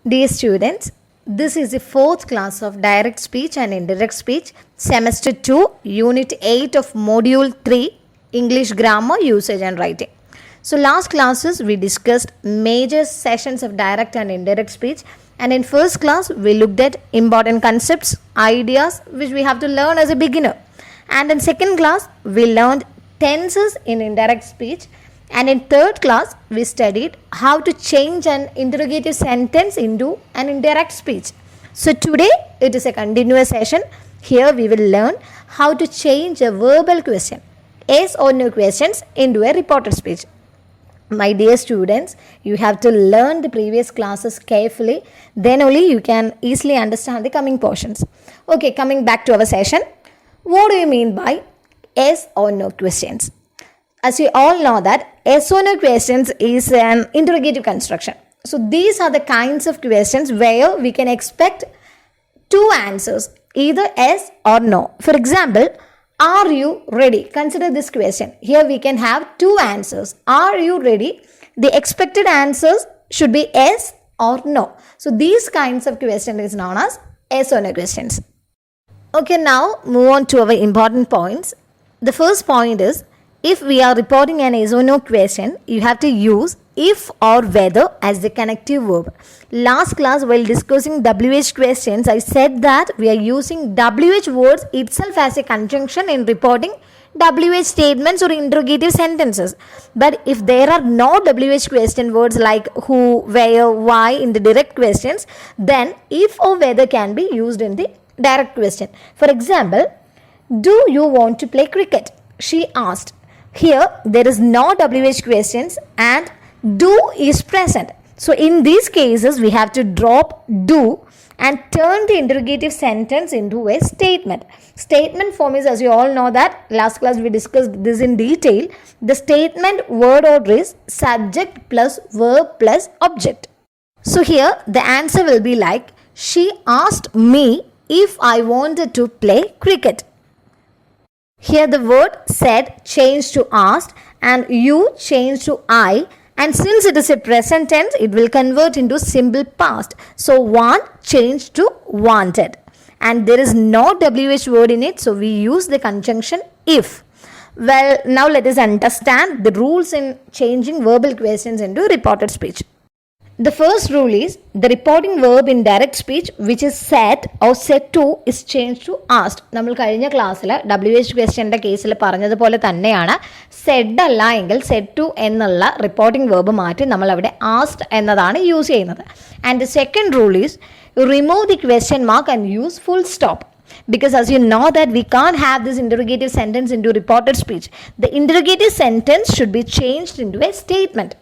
Dear students, this is the fourth class of Direct Speech and Indirect Speech, Semester 2, Unit 8 of Module 3, English Grammar, Usage and Writing. So last classes we discussed major sessions of direct and indirect speech, and in first class we looked at important concepts, ideas which we have to learn as a beginner. And in second class we learned tenses in indirect speech. And in third class, we studied how to change an interrogative sentence into an indirect speech. So today, it is a continuous session. Here we will learn how to change a verbal question, yes or no questions, into a reported speech. My dear students, you have to learn the previous classes carefully. Then only you can easily understand the coming portions. Okay, coming back to our session. What do you mean by yes or no questions? As you all know that yes or no questions is an interrogative construction. So these are the kinds of questions where we can expect two answers, either yes or no. For example, are you ready? Consider this question. Here we can have two answers. Are you ready? The expected answers should be yes or no. So these kinds of questions is known as yes or no questions. Okay, now move on to our important points. The first point is, if we are reporting an yes or no question, you have to use if or whether as the connective verb. Last class, while discussing WH questions, I said that we are using WH words itself as a conjunction in reporting WH statements or interrogative sentences. But if there are no WH question words like who, where, why in the direct questions, then if or whether can be used in the direct question. For example, do you want to play cricket? She asked. Here, there is no WH questions and do is present. So, in these cases, we have to drop do and turn the interrogative sentence into a statement. Statement form is, as you all know that, last class we discussed this in detail. The statement word order is subject plus verb plus object. So, here the answer will be like, she asked me if I wanted to play cricket. Here the word said changed to asked and you changed to I, and since it is a present tense, it will convert into simple past. So want changed to wanted, and there is no WH word in it, so we use the conjunction if. Well, now let us understand the rules in changing verbal questions into reported speech. The first rule is the reporting verb in direct speech which is said or said to is changed to asked. നമ്മൾ കഴിഞ്ഞ ക്ലാസ്സിൽ WH ക്വസ്റ്റ്യൻ്റെ കേസിൽ പറഞ്ഞതുപോലെ തന്നെയാണ് Z അല്ല എങ്കിൽ Z to എന്നുള്ള reporting verb മാറ്റി നമ്മൾ അവിടെ ആസ്ഡ് എന്നതാണ് യൂസ് ചെയ്യുന്നത്. And the second rule is remove the question mark and use full stop. Because as you know that we can't have this interrogative sentence into reported speech. The interrogative sentence should be changed into a statement.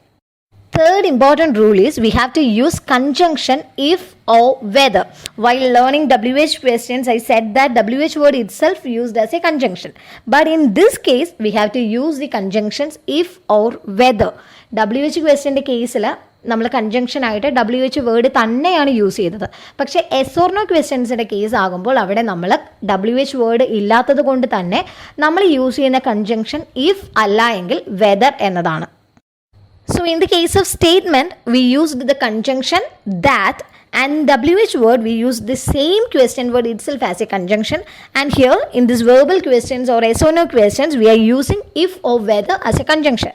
Third important rule is we have to use conjunction if or whether. While learning WH questions, I said that WH word itself used as a conjunction. But in this case, we have to use the conjunctions if or whether. WH questionൻ്റെ കേസിൽ നമ്മൾ conjunction ആയിട്ട് WH word തന്നെയാണ് use ചെയ്തത്. പക്ഷേ S or no ക്വസ്റ്റ്യൻസിൻ്റെ case ആകുമ്പോൾ അവിടെ നമ്മൾ WH word ഇല്ലാത്തത് കൊണ്ട് തന്നെ നമ്മൾ യൂസ് ചെയ്യുന്ന കൺജങ്ഷൻ ഇഫ് അല്ല എങ്കിൽ വെദർ എന്നതാണ്. So in the case of statement, we used the conjunction that, and WH word we used the same question word itself as a conjunction, and here in this verbal questions or yes or no questions we are using if or whether as a conjunction.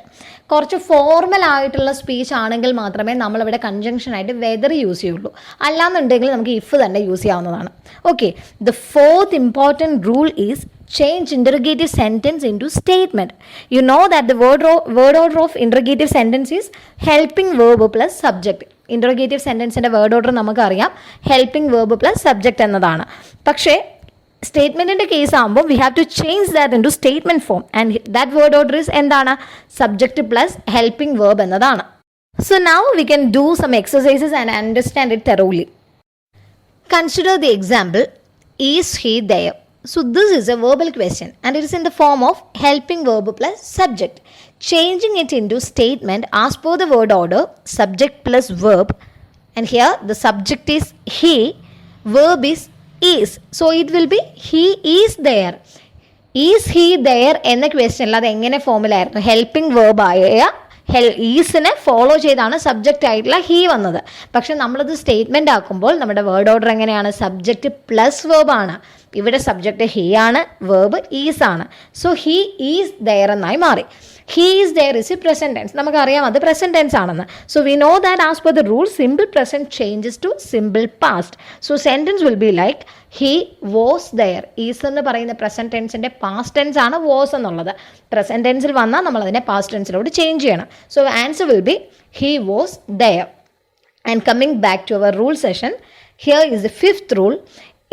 കുറച്ച് formal ആയിട്ടുള്ള speech ആണെങ്കിൽ മാത്രമേ നമ്മളിവിടെ conjunction ആയിട്ട് whether use ചെയ്യുള്ളൂ, അല്ലാന്നുണ്ടെങ്കിൽ നമുക്ക് if തന്നെ യൂസ് ചെയ്യാവുന്നതാണ്. Okay, the fourth important rule is change interrogative sentence into statement. You know that the word order of interrogative sentence is helping verb plus subject. Interrogative sentenceൻ്റെ word order നമുക്കറിയാം helping verb plus subject എന്നതാണ്. പക്ഷേ സ്റ്റേറ്റ്മെൻറ്റിൻ്റെ case ആകുമ്പോൾ we have to change that into statement form, and that word order is എന്താണ്? subject plus helping verb എന്നതാണ്. So now we can do some exercises and understand it thoroughly. Consider the example, is he there? So this is a verbal question and it is in the form of helping verb plus subject. Changing it into statement as per the word order, subject plus verb, and here the subject is he, verb is. So it will be he is there. Is he there എന്ന ക്വസ്റ്റ്യനിൽ അത് എങ്ങനെ ഫോമിലായിരുന്നു? Helping വേർബായ ഈസിനെ follow ചെയ്താണ് subject ആയിട്ടുള്ള he വന്നത്. പക്ഷെ നമ്മളത് സ്റ്റേറ്റ്മെന്റ് ആക്കുമ്പോൾ നമ്മുടെ വേർഡ് ഓർഡർ എങ്ങനെയാണ്? സബ്ജക്റ്റ് പ്ലസ് വേർബ് ആണ്. ഇവിടെ സബ്ജക്റ്റ് ഹീ ആണ്, വേർബ് ഈസ് ആണ്. സോ ഹീ ഈസ് ദെയർ എന്നായി മാറി. He is there is a present tense. നമുക്കറിയാം അത് പ്രസന്റ് ടെൻസ് ആണെന്ന്. So we know that as per the rule simple present changes to simple past. So sentence will be like he was there. Is എന്ന് പറയുന്ന present ടെൻസിന്റെ past tense ആണ് was എന്നുള്ളത്. Present ടെൻസിൽ വന്നാൽ നമ്മൾ അതിനെ പാസ്റ്റ് ടെൻസിലോട്ട് ചേഞ്ച് ചെയ്യണം. So answer will be he was there. And coming back to our rule session, here is the fifth rule.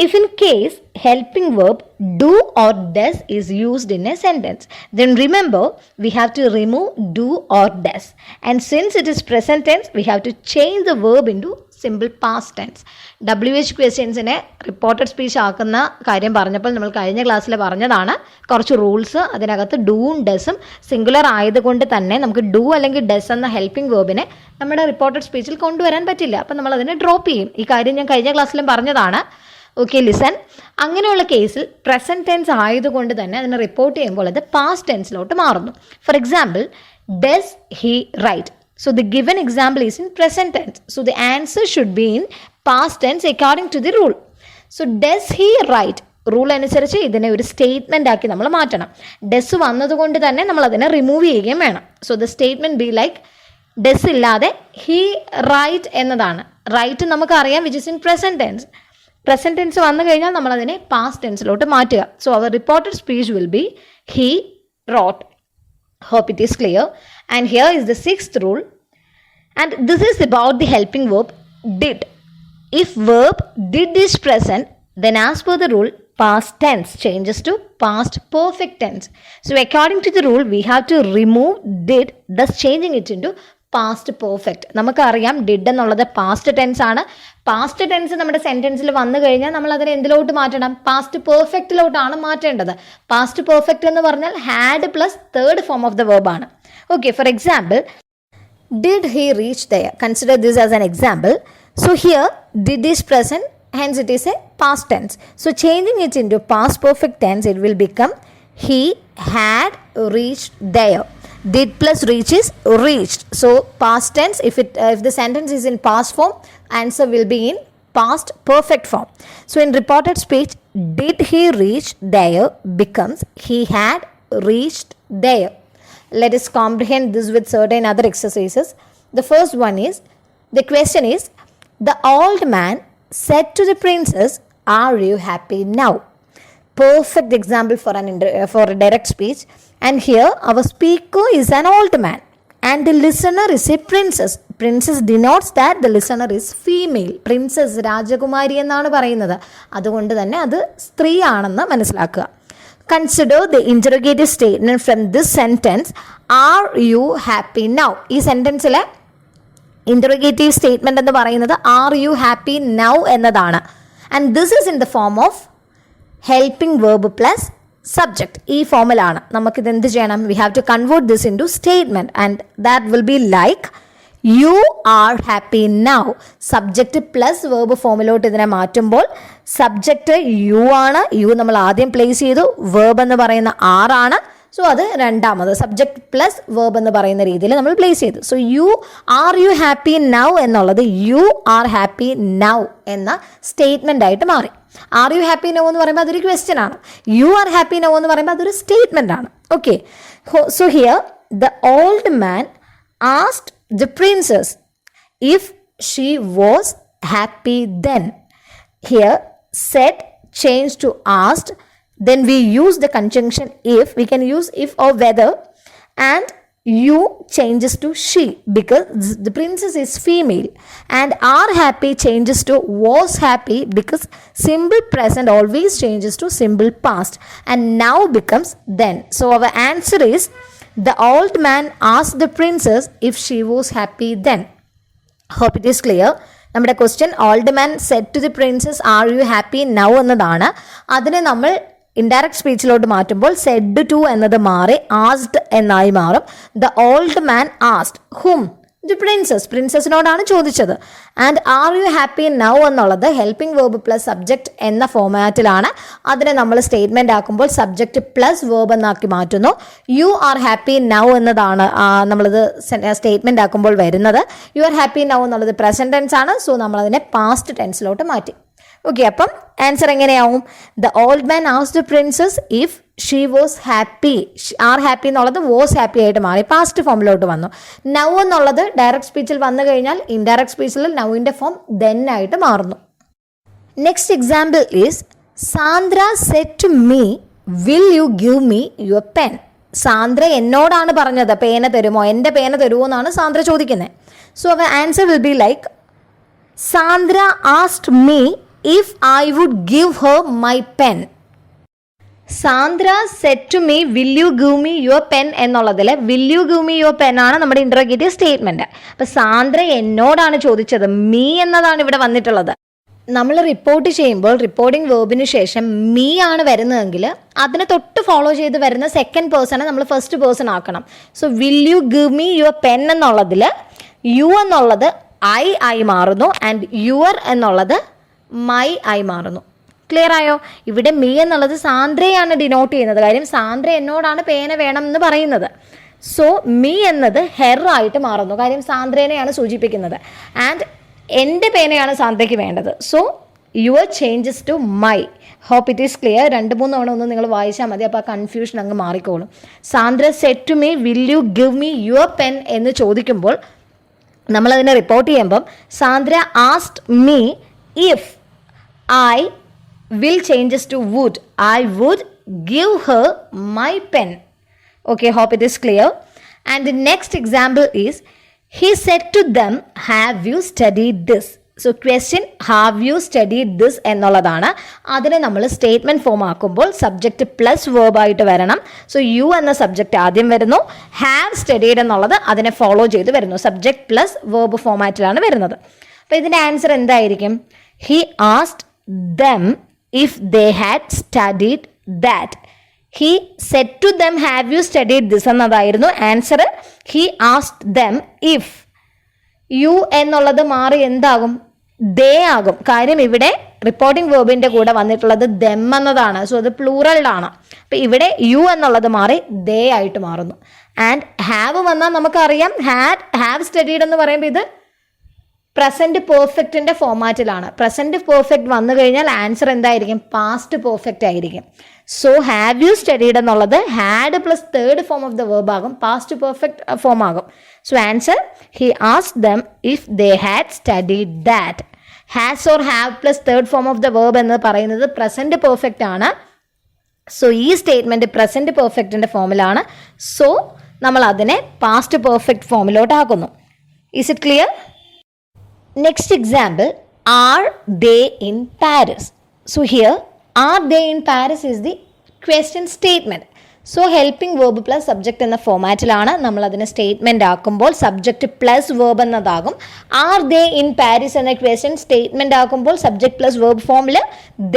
If in case helping verb do or does is used in a sentence, then remember we have to remove do or does. And since it is present tense, we have to change the verb into simple past tense. WH ക്വസ്റ്റ്യൻസിനെ reported speech ആക്കുന്ന കാര്യം പറഞ്ഞപ്പോൾ നമ്മൾ കഴിഞ്ഞ ക്ലാസ്സിൽ പറഞ്ഞതാണ് കുറച്ച് rules. അതിനകത്ത് ഡൂവും ഡസും സിംഗുലർ ആയതുകൊണ്ട് തന്നെ നമുക്ക് ഡു അല്ലെങ്കിൽ ഡസ് എന്ന ഹെൽപ്പിംഗ് വേർബിനെ നമ്മുടെ റിപ്പോർട്ടഡ് സ്പീച്ചിൽ കൊണ്ടുവരാൻ പറ്റില്ല. അപ്പം നമ്മൾ അതിനെ ഡ്രോപ്പ് ചെയ്യും. ഈ കാര്യം ഞാൻ കഴിഞ്ഞ ക്ലാസ്സിലും പറഞ്ഞതാണ്. Okay, listen. അങ്ങനെയുള്ള കേസിൽ പ്രസന്റ് ടെൻസ് ആയതുകൊണ്ട് തന്നെ അതിനെ റിപ്പോർട്ട് ചെയ്യുമ്പോൾ അത് പാസ്റ്റ് ടെൻസിലോട്ട് മാറുന്നു. For example, does he write. So the given example is in present tense. So the answer should be in past tense according to the rule. So does he write? Rule അനുസരിച്ച് ഇതിനെ ഒരു statement ആക്കി നമ്മൾ മാറ്റണം. Does വന്നതുകൊണ്ട് തന്നെ നമ്മൾ അതിനെ റിമൂവ് ചെയ്യുകയും വേണം. So the statement be like does ഇല്ലാതെ ഹി റൈറ്റ് എന്നതാണ്. റൈറ്റ് നമുക്കറിയാം which is in present tense. Present tense വന്നു കഴിഞ്ഞാൽ നമ്മൾ അതിനെ പാസ്റ്റ് ടെൻസിലോട്ട് മാറ്റുക. So our reported speech will be he wrote. Hope it is clear. And here is the sixth rule, and this is about the helping verb did. If verb did is present, then as per the rule past tense changes to past perfect tense. So according to the rule we have to remove did, thus changing it into past perfect. നമുക്കറിയാം did എന്നുള്ളത് past tense ആണ്. Past tense നമ്മുടെ സെന്റൻസിൽ വന്നു കഴിഞ്ഞാൽ നമ്മൾ അതിനെ എന്തിലോട്ട് മാറ്റണം? Past പെർഫെക്റ്റിലോട്ടാണ് മാറ്റേണ്ടത്. പാസ്റ്റ് പെർഫെക്റ്റ് എന്ന് പറഞ്ഞാൽ had plus third form of the verb ആണ്. Okay, for example, did he reach there. Consider this as an example. So here did is present, hence it is a past tense. So changing it into past perfect tense, it will become he had reached there. Did plus reach is reached. So past tense, if the sentence is in past form, answer will be in past perfect form. So in reported speech, did he reach there becomes he had reached there. Let us comprehend this with certain other exercises. The first one is, the question is, the old man said to the princess, are you happy now? Perfect example for a direct speech. And here our speaker is an old man and the listener is a princess. Princess denotes that the listener is female. Princess രാജകുമാരി എന്നാണ് പറയുന്നത്. അതുകൊണ്ട് തന്നെ അത് സ്ത്രീ ആണെന്ന് മനസ്സിലാക്കുക. Consider the interrogative statement from this sentence, are you happy now? ഈ സെന്റൻസിലെ interrogative statement എന്ന് പറയുന്നത് are you happy now എന്നതാണ്. And this is in the form of helping verb plus subject. ഈ ഫോമിലാണ്. നമുക്കിത് എന്ത് ചെയ്യണം? We have to convert this into statement and that will be like you are happy now. Subject plus verb ഫോമിലോട്ട് ഇതിനെ മാറ്റുമ്പോൾ subject U ആണ്. U നമ്മൾ ആദ്യം പ്ലേസ് ചെയ്തു. വേർബ് എന്ന് പറയുന്ന ആണ്. സോ അത് രണ്ടാമത് സബ്ജക്റ്റ് പ്ലസ് വേർബ് എന്ന് പറയുന്ന രീതിയിൽ നമ്മൾ പ്ലേസ് ചെയ്തു. സോ യു ഹാപ്പി നൗ എന്നുള്ളത് യു ആർ ഹാപ്പി നൗ എന്ന സ്റ്റേറ്റ്മെന്റ് ആയിട്ട് മാറി. ആർ യു ഹാപ്പി നൗ എന്ന് പറയുമ്പോൾ അതൊരു ക്വസ്റ്റ്യൻ ആണ്. യു ആർ ഹാപ്പി നൗ എന്ന് പറയുമ്പോൾ അതൊരു സ്റ്റേറ്റ്മെന്റ് ആണ്. Okay, so here the old man asked the princess if she was happy then. Here said change to asked. Then we use the conjunction if. We can use if or whether, and you changes to she because the princess is female, and are happy changes to was happy because simple present always changes to simple past, and now becomes then. So our answer is the old man asked the princess if she was happy then. Hope it is clear. നമ്മുടെ question old man said to the princess are you happy now എന്നതാണ്. അതിനെ നമ്മൾ indirect സ്പീച്ചിലോട്ട് മാറ്റുമ്പോൾ Z to എന്നത് മാറി asked എന്നായി മാറും. The old man asked whom? The princess, പ്രിൻസസിനോടാണ് ചോദിച്ചത്. And are you happy now എന്നുള്ളത് ഹെൽപ്പിംഗ് വേർബ് പ്ലസ് സബ്ജക്റ്റ് എന്ന ഫോമാറ്റിലാണ്. അതിനെ നമ്മൾ സ്റ്റേറ്റ്മെന്റ് ആക്കുമ്പോൾ സബ്ജക്റ്റ് പ്ലസ് വേർബ് എന്നാക്കി മാറ്റുന്നു. യു ആർ ഹാപ്പി നൗ എന്നതാണ് നമ്മളിത് സ്റ്റേറ്റ്മെന്റ് ആക്കുമ്പോൾ വരുന്നത്. യു ആർ ഹാപ്പി നൗ എന്നുള്ളത് പ്രസന്റ് ടെൻസ് ആണ്. സോ നമ്മളതിനെ പാസ്റ്റ് ടെൻസിലോട്ട് മാറ്റി. ഓക്കെ, അപ്പം ആൻസർ എങ്ങനെയാവും? The old man asked the princess if she was happy. Are happy എന്നുള്ളത് വാസ് ഹാപ്പി ആയിട്ട് മാറി, പാസ്റ്റ് ഫോമിലോട്ട് വന്നു. നൗ എന്നുള്ളത് ഡയറക്റ്റ് സ്പീച്ചിൽ വന്നു കഴിഞ്ഞാൽ ഇൻഡയറക്റ്റ് സ്പീച്ചിൽ നൗവിൻ്റെ ഫോം ദെൻ ആയിട്ട് മാറുന്നു. Next example is Sandra said to me will you give me your pen. Sandra എന്നോടാണ് പറഞ്ഞത് പേന തരുമോ, എൻ്റെ പേന തരുമോ എന്നാണ് സാന്ദ്ര ചോദിക്കുന്നത്. So our answer will be like Sandra asked me if I would give her my pen. Sandra said to me will you give me your pen എന്നുള്ളതിൽ will you give me your pen ആണ് നമ്മുടെ interrogative statement. അപ്പം സാന്ദ്ര എന്നോടാണ് ചോദിച്ചത്, me എന്നതാണ് ഇവിടെ വന്നിട്ടുള്ളത്. നമ്മൾ report ചെയ്യുമ്പോൾ റിപ്പോർട്ടിംഗ് വേർബിന് ശേഷം മീ ആണ് വരുന്നതെങ്കിൽ അതിനെ തൊട്ട് ഫോളോ ചെയ്ത് വരുന്ന സെക്കൻഡ് പേഴ്സണെ നമ്മൾ ഫസ്റ്റ് പേഴ്സൺ ആക്കണം. So will you give me your pen എന്നുള്ളതിൽ യു എന്നുള്ളത് ഐ ആയി മാറുന്നു ആൻഡ് യുവർ എന്നുള്ളത് മൈ ആയി മാറുന്നു. ക്ലിയർ ആയോ? ഇവിടെ മീ എന്നുള്ളത് സാന്ദ്രയാണ് ഡിനോട്ട് ചെയ്യുന്നത്. കാര്യം സാന്ദ്ര എന്നോടാണ് പേന വേണം എന്ന് പറയുന്നത്. സോ മീ എന്നത് ഹെർ ആയിട്ട് മാറുന്നു. കാര്യം സാന്ദ്രേനെയാണ് സൂചിപ്പിക്കുന്നത്. ആൻഡ് എൻ്റെ പേനയാണ് സാന്ദ്രയ്ക്ക് വേണ്ടത്. So your changes to my. Hope it is clear. 2-3 തവണ ഒന്ന് നിങ്ങൾ വായിച്ചാൽ മതി, അപ്പോൾ ആ കൺഫ്യൂഷൻ അങ്ങ് മാറിക്കോളും. Sandra said to me will you give me your pen എന്ന് ചോദിക്കുമ്പോൾ നമ്മളതിനെ റിപ്പോർട്ട് ചെയ്യുമ്പം Sandra asked me if I will changes to would, I would give her my pen. Okay, hope it is clear. And the next example is he said to them have you studied this. So question have you studied this എന്നുള്ളതാണ്. അതിനെ നമ്മൾ statement form ആക്കുമ്പോൾ subject plus verb ആയിട്ട് വരണം. So you എന്ന subject ആദ്യം വരുന്നു, have studied എന്നുള്ളത് അതിനെ ഫോളോ ചെയ്ത് വരുന്നു. സബ്ജക്റ്റ് പ്ലസ് വേർബ് ഫോമാറ്റിലാണ് വരുന്നത്. അപ്പോൾ ഇതിൻ്റെ ആൻസർ എന്തായിരിക്കും? He asked them if they had studied that. He said to them have you studied this എന്നതായിരുന്നു answer. He asked them if. You എന്നുള്ളത് മാറി എന്താകും? ദേ ആകും. കാര്യം ഇവിടെ റിപ്പോർട്ടിംഗ് വേർബിൻ്റെ കൂടെ വന്നിട്ടുള്ളത് ദെം എന്നതാണ്. സോ അത് പ്ലൂറലാണ്. അപ്പം ഇവിടെ യു എന്നുള്ളത് മാറി ദേ ആയിട്ട് മാറുന്നു. ആൻഡ് ഹാവ് വന്നാൽ നമുക്കറിയാം ഹാവ് സ്റ്റഡീഡ് എന്ന് പറയുമ്പോൾ ഇത് പ്രസന്റ് പെർഫെക്റ്റിന്റെ ഫോമാറ്റിലാണ്. പ്രസന്റ് പെർഫെക്റ്റ് വന്നു കഴിഞ്ഞാൽ ആൻസർ എന്തായിരിക്കും? പാസ്റ്റ് പെർഫെക്റ്റ് ആയിരിക്കും. സോ ഹാവ് യു സ്റ്റഡീഡ് എന്നുള്ളത് had plus third form of the verb ആകും, പാസ്റ്റ് പെർഫെക്റ്റ് ഫോം ആകും. So answer he asked dum if they had studied that. Has or have plus third form of the verb എന്ന് പറയുന്നത് present perfect ആണ്. So ഈ statement present പെർഫെക്റ്റിന്റെ ഫോമിലാണ്. So നമ്മൾ അതിനെ past perfect ഫോമിലോട്ട് ആക്കുന്നു. Is it clear? Next example, are they in Paris? So here, are they in Paris is the question statement. So helping verb plus subject എന്ന ഫോമാറ്റിലാണ് നമ്മൾ അതിനെ statement ആക്കുമ്പോൾ subject plus verb എന്നതാകും. Are they in Paris എന്ന question statement ആക്കുമ്പോൾ subject plus verb ഫോമിൽ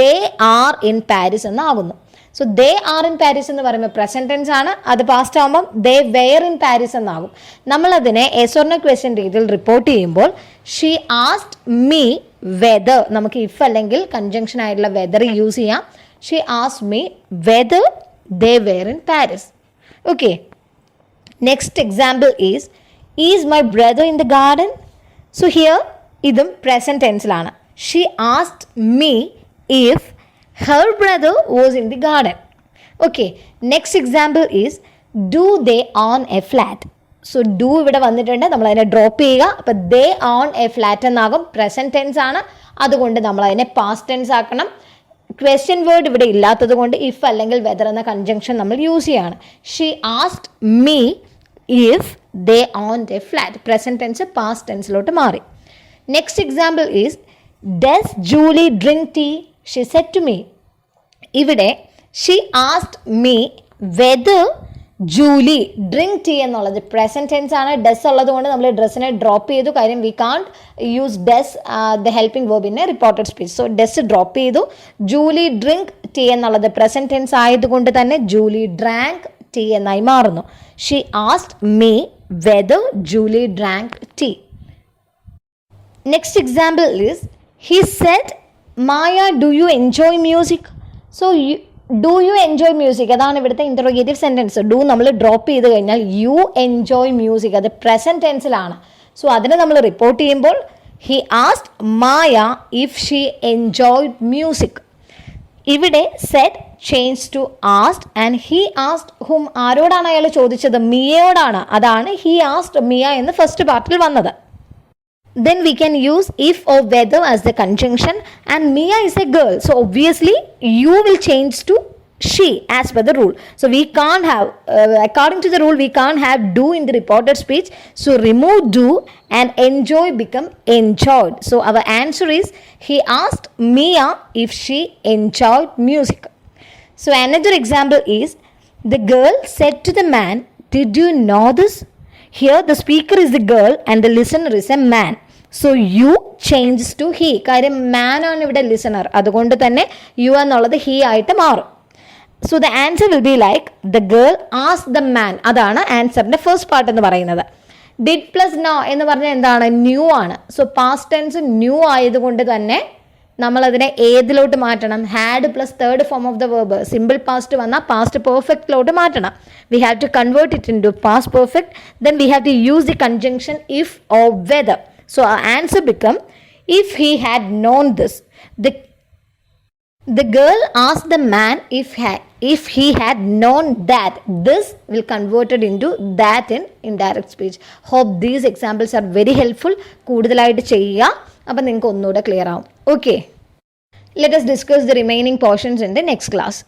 they are in Paris എന്നാകുന്നു. So they are in Paris എന്ന് പറയുമ്പോൾ പ്രസന്റ് ടെൻസ് ആണ്. അത് പാസ്റ്റ് ആകുമ്പോൾ ദേ വെയർ ഇൻ പാരീസ് എന്നാകും. നമ്മളതിനെ എസ് ഓർ നോ ക്വസ്റ്റ്യൻ രീതിയിൽ റിപ്പോർട്ട് ചെയ്യുമ്പോൾ ഷീ ആസ്ക്ഡ് മീ വെദർ, നമുക്ക് ഇഫ് അല്ലെങ്കിൽ കൺജങ്ഷൻ ആയിട്ടുള്ള വെദർ യൂസ് ചെയ്യാം. She asked me whether they were in Paris. Okay, next example is my brother in the garden. So here ഇതും present ടെൻസിലാണ്. She asked me if her brother was in the garden. Okay, next example is do they own a flat. So do ഇവിടെ വന്നിട്ടുണ്ട്, നമ്മൾ അതിനെ drop ചെയ്യുക. അപ്പോൾ they own a flat എന്നാകും. Present tense ആണ്, അതുകൊണ്ട് നമ്മൾ അതിനെ പാസ്റ്റ് ടെൻസ് ആക്കണം. ക്വസ്റ്റ്യൻ വേർഡ് ഇവിടെ ഇല്ലാത്തത് കൊണ്ട് ഇഫ് അല്ലെങ്കിൽ വെദർ എന്ന കൺജങ്ഷൻ നമ്മൾ യൂസ് ചെയ്യാണ്. She asked me if they owned a flat. Present tense past ടെൻസിലോട്ട് മാറി. Next example is does Julie drink tea? She said to me. ഇവിടെ she asked me whether Julie drink tea എന്നുള്ളത് present tense ആണ്. Does ഉള്ളത് കൊണ്ട് നമ്മൾ ഡ്രസ്സിനെ drop ചെയ്തു. കാര്യം we can't use does the helping verb in a reported speech. So does drop ചെയ്തു. ജൂലി ഡ്രിങ്ക് ടീ എന്നുള്ളത് പ്രസന്റ് ടെൻസ് ആയതുകൊണ്ട് തന്നെ ജൂലി ഡ്രാങ്ക് ടീ എന്നായി മാറുന്നു. She asked me whether Julie drank tea. Next example is, he said, Maya, do you enjoy music? So, do you enjoy music? അതാണ് ഇവിടുത്തെ interrogative sentence. Do നമ്മൾ drop ചെയ്ത് കഴിഞ്ഞാൽ you enjoy music, അത് present ടെൻസിലാണ്. So അതിനെ നമ്മൾ report ചെയ്യുമ്പോൾ he asked Maya if she enjoyed music. ഇവിടെ said change to asked and he asked whom. ആരോടാണ് അയാൾ ചോദിച്ചത്? മിയയോടാണ്. അതാണ് ഹി ആസ്ക്ഡ് മിയ എന്ന് ഫസ്റ്റ് പാർട്ടിൽ വന്നത്. Then we can use if or whether as the conjunction, and Mia is a girl, so obviously you will change to she as per the rule. So we can't have, according to the rule, we can't have do in the reported speech. So remove do and enjoy become enjoyed. So our answer is, he asked Mia if she enjoyed music. So another example is, the girl said to the man, did you know this? Here the speaker is the girl and the listener is a man. So you changes to he. കാര്യം man ആണ് ഇവിടെ listener, അതുകൊണ്ട് തന്നെ U എന്നുള്ളത് he ആയിട്ട് മാറും. So the answer will be like, the girl asked the man. അതാണ് ആൻസറിന്റെ first part എന്ന് പറയുന്നത്. ഡിഡ് പ്ലസ് നോ എന്ന് പറഞ്ഞാൽ എന്താണ്? ന്യൂ ആണ്. സോ പാസ്റ്റ് ടെൻസ് ന്യൂ ആയതുകൊണ്ട് തന്നെ നമ്മളതിനെ ഏതിലോട്ട് മാറ്റണം? Had plus third form of the verb. Simple past വന്നാൽ പാസ്റ്റ് പെർഫെക്റ്റിലോട്ട് മാറ്റണം. We have to convert it into past perfect. Then we have to use the conjunction if or whether. So our answer become, if he had known this. The girl asked the man if he had known that. This will converted into that in indirect speech. Hope these examples are very helpful. കൂടുതലായിട്ട് ചെയ്യുക, അപ്പം നിങ്ങൾക്ക് ഒന്നുകൂടെ clear ആവും. Okay, let us discuss the remaining portions in the next class.